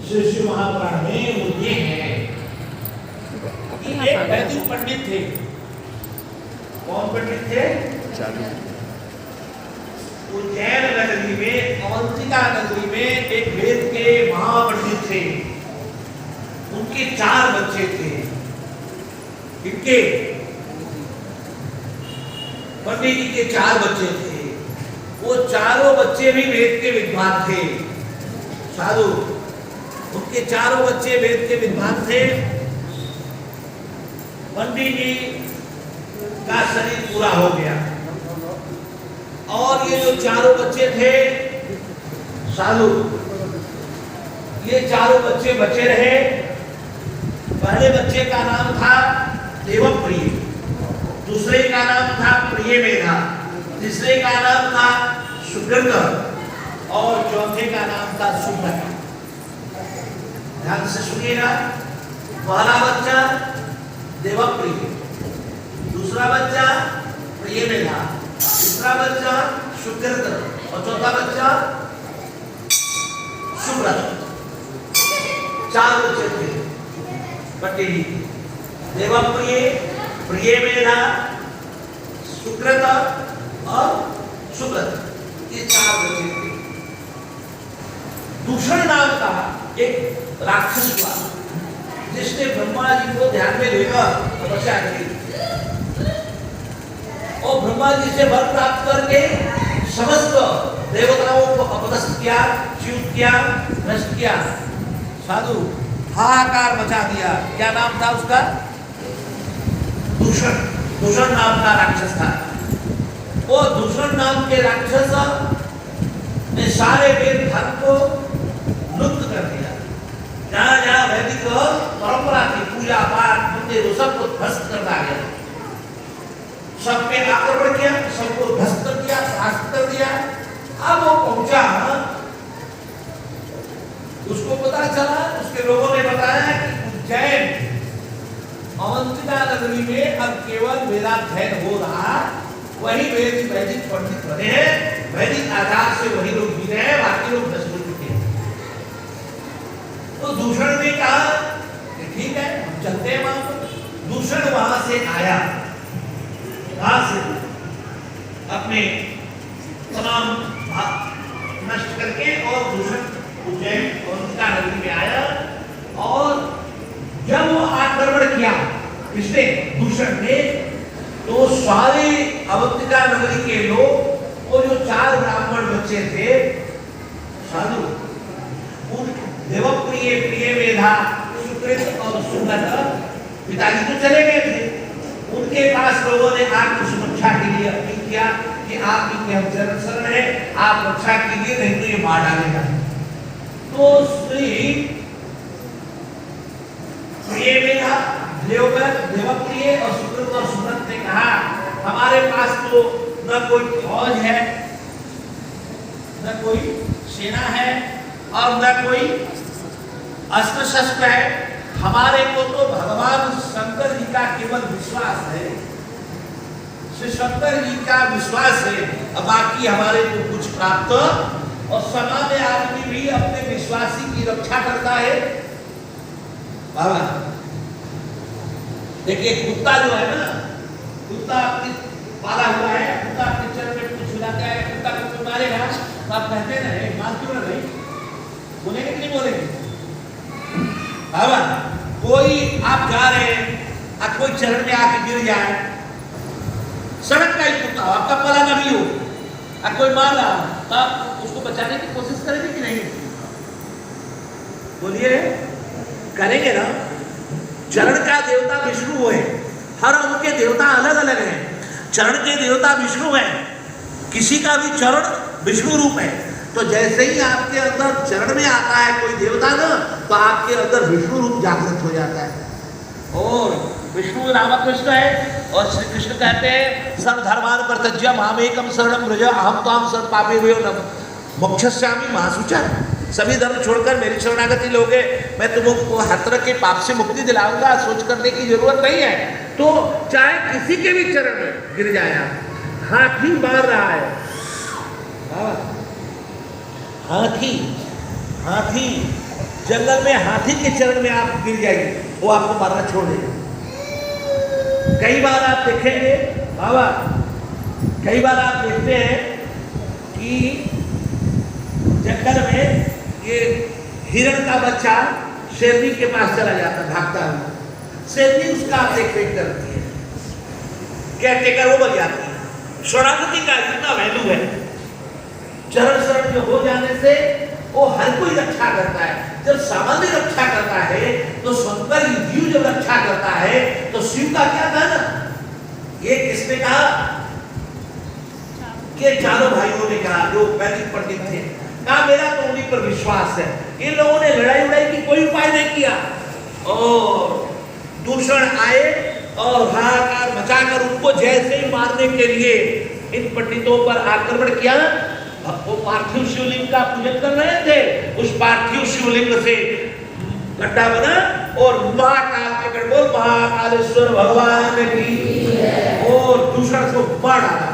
श्री शिव महापुराण में वो ये है कि एक वैदिक पंडित थे। कौन पंडित थे? उज्जैन नगरी में, अवंतिका नगरी में एक वेद के महापंडित थे। उनके 4 बच्चे थे। इनके पंडित जी के 4 बच्चे थे। वो चारों बच्चे भी वेद के विद्वान थे। साधु, उनके चारों बच्चे वेद के विद्वान थे। पंडित जी का शरीर पूरा हो गया और ये जो चारों बच्चे थे साधु, ये चारों बच्चे बचे रहे। पहले बच्चे का नाम था देवप्रिय, दूसरे का नाम था प्रियमेधा, तीसरे का नाम था सुकृत और चौथे का नाम था सुब्रत। ध्यान से सुनिएगा। पहला बच्चा देवप्रिय, दूसरा बच्चा प्रियमेधा, तीसरा बच्चा सुकृत और चौथा बच्चा सुब्रत। 4 बच्चे थे पंडित जी। देवप्रिय, प्रियमेधा, सुकृत और सुब्रत, ये 4 बच्चे थे। दूषण नाम का एक राक्षस हुआ जिसने ब्रह्मा जी को ध्यान में लेकर तपस्या की और ब्रह्मा जी से वर प्राप्त करके समस्त देवताओं को अपदस्थ किया, च्युत किया, नष्ट किया। साधु, हाहाकार मचा दिया। क्या नाम था उसका? दूषण। दूषण नाम का राक्षस था। वो दूषण नाम के राक्षस ने सारे वेद धर्म को लुप्त कर दिया। जहां जहां वैदिक परंपरा थी, पूजा पाठ, मंदिर, सबको ध्वस्त कर दिया। सब पे आक्रमण किया, सबको ध्वस्त कर दिया, ध्वस्त कर दिया। अब वो पहुंचा, उसको पता चला, उसके लोगों ने बताया कि उज्जैन अवंतिका नगरी में अब केवल वेदाध्ययन हो रहा। वही वैदिक पंडित बने हैं, वैदिक आधार से वही लोग जी रहे हैं, बाकी लोग नष्ट हो चुके हैं। तो दूषण ने कहा कि ठीक है, हम चलते हैं वहां पर। दूषण वहां से आया, वहां से अपने तमाम नष्ट करके और दूषण उज्जैन अवंतिका नगरी में आया। और जब वो आक्रमण किया किसने? दूषण ने। तो सारे अवंतिका नगरी के लोग, वो जो 4 ब्राह्मण बच्चे थे साधु, उन देवप्रिय, प्रियमेधा, सुकृत और सुब्रत, पिताजी तो चले गए थे। उनके पास लोगों ने आकर सुरक्षा के लिए अपील किया कि आप इनके हम चरण शरण है, आप रक्षा कीजिए, नहीं तो ये मार डालेगा। तो श्री प्रियमेधा, देवप्रिय और सुकृत और सुब्रत ने कहा, हमारे पास तो न कोई फौज है, न कोई सेना है और न कोई अस्त्र शस्त्र है। हमारे को तो भगवान शंकर जी का केवल विश्वास है, श्री शंकर जी का विश्वास है। अब बाकी हमारे को कुछ प्राप्त, और सामान्य आदमी भी अपने विश्वासी की रक्षा करता है। बाबा देखिए, कुत्ता जो है ना, कुत्ता अपनी पाला हुआ है, कुत्ता अपने चरण में कुछ हिलाता है, कुत्ता को कोई मारेगा तो आप कहते हैं ना, मार क्यों ना भाई, बोलेंगे कि नहीं बोलेंगे? बाबा कोई आप जा रहे हैं, आप कोई चरण में आके गिर जाए, सड़क का ही कुत्ता, आपका पाला ना भी हो, आप कोई मार रहा तो आप उसको बचाने की कोशिश करेंगे कि नहीं? बोलिए, करेंगे ना। चरण का देवता विष्णु है, हर उनके देवता अलग अलग हैं। चरण के देवता विष्णु हैं, किसी का भी चरण विष्णु रूप है। तो जैसे ही आपके अंदर चरण में आता है कोई देवता ना, तो आपके अंदर विष्णु रूप जागृत हो जाता है। और विष्णु रामकृष्ण है, और श्री कृष्ण कहते हैं सर्वधर्मान परित्यज्य मामेकम शरणं व्रज अहं त्वां सर्व पापेभ्यो मोक्षयिष्यामि मा शुचः। सभी धर्म छोड़कर मेरी शरणागति लोगे, मैं तुमको हर तरह के पाप से मुक्ति दिलाऊंगा, सोच करने की जरूरत नहीं है। तो चाहे किसी के भी चरण में गिर जाए आप। हाथी मार रहा है, हाथी हाथी जंगल में हाथी के चरण में आप गिर जाएंगे, वो आपको मारना छोड़ देगा। कई बार आप देखेंगे बाबा, कई बार आप देखते हैं कि जंगल में ये हिरण का बच्चा शेरनी के पास चला जाता भागता हुआ, शेरनी उसका देख रेख करती है, केयरटेकर वो बन जाती है। शरणागति का इतना वैल्यू है, चरण शरण जो हो जाने से वो हर कोई रक्षा करता है। जब सामान्य रक्षा करता है तो शंकर जीव जब रक्षा करता है तो शिव का क्या कहना? ये किसने कहा? ये चारों भाइयों ने कहा, जो वैदिक पंडित थे, कहा मेरा तो उन्हीं पर विश्वास है। इन लोगों ने लड़ाई उड़ाई की कोई उपाय नहीं किया और दूषण आए और हाहाकार मचाकर उनको जैसे ही मारने के लिए इन पंडितों पर आक्रमण किया। वो पार्थिव शिवलिंग का पूजन कर रहे थे, उस पार्थिव शिवलिंग से गड्ढा बना और महाकाल के गढ़ बोल महाकालेश्वर भगवान की, और दूषण को मार डाला।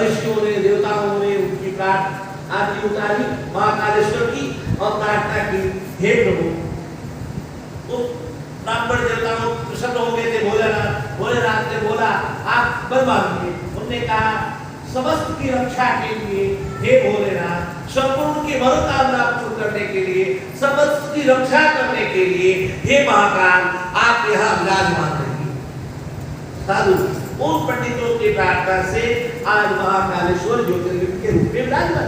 ऋषियों ने, देवताओं ने उनकी प्रार्थना आरती उतारी महाकालेश्वर की और प्रार्थना की, हे प्रभु। तो ब्राह्मण देवताओं प्रसन्न हो गए थे भोलेनाथ। भोलेनाथ ने बोला आप बर मांगिए। उन्होंने कहा समस्त की रक्षा के लिए हे भोलेनाथ, संपूर्ण की मनोकामना पूर्ण करने के लिए, समस्त की रक्षा करने के लिए हे महाकाल आप यहाँ विराजमान रहिए। साधु उन पंडितों की प्रार्थना से आज महाकालेश्वर ज्योतिर्लिंग के रूप में विराजमान।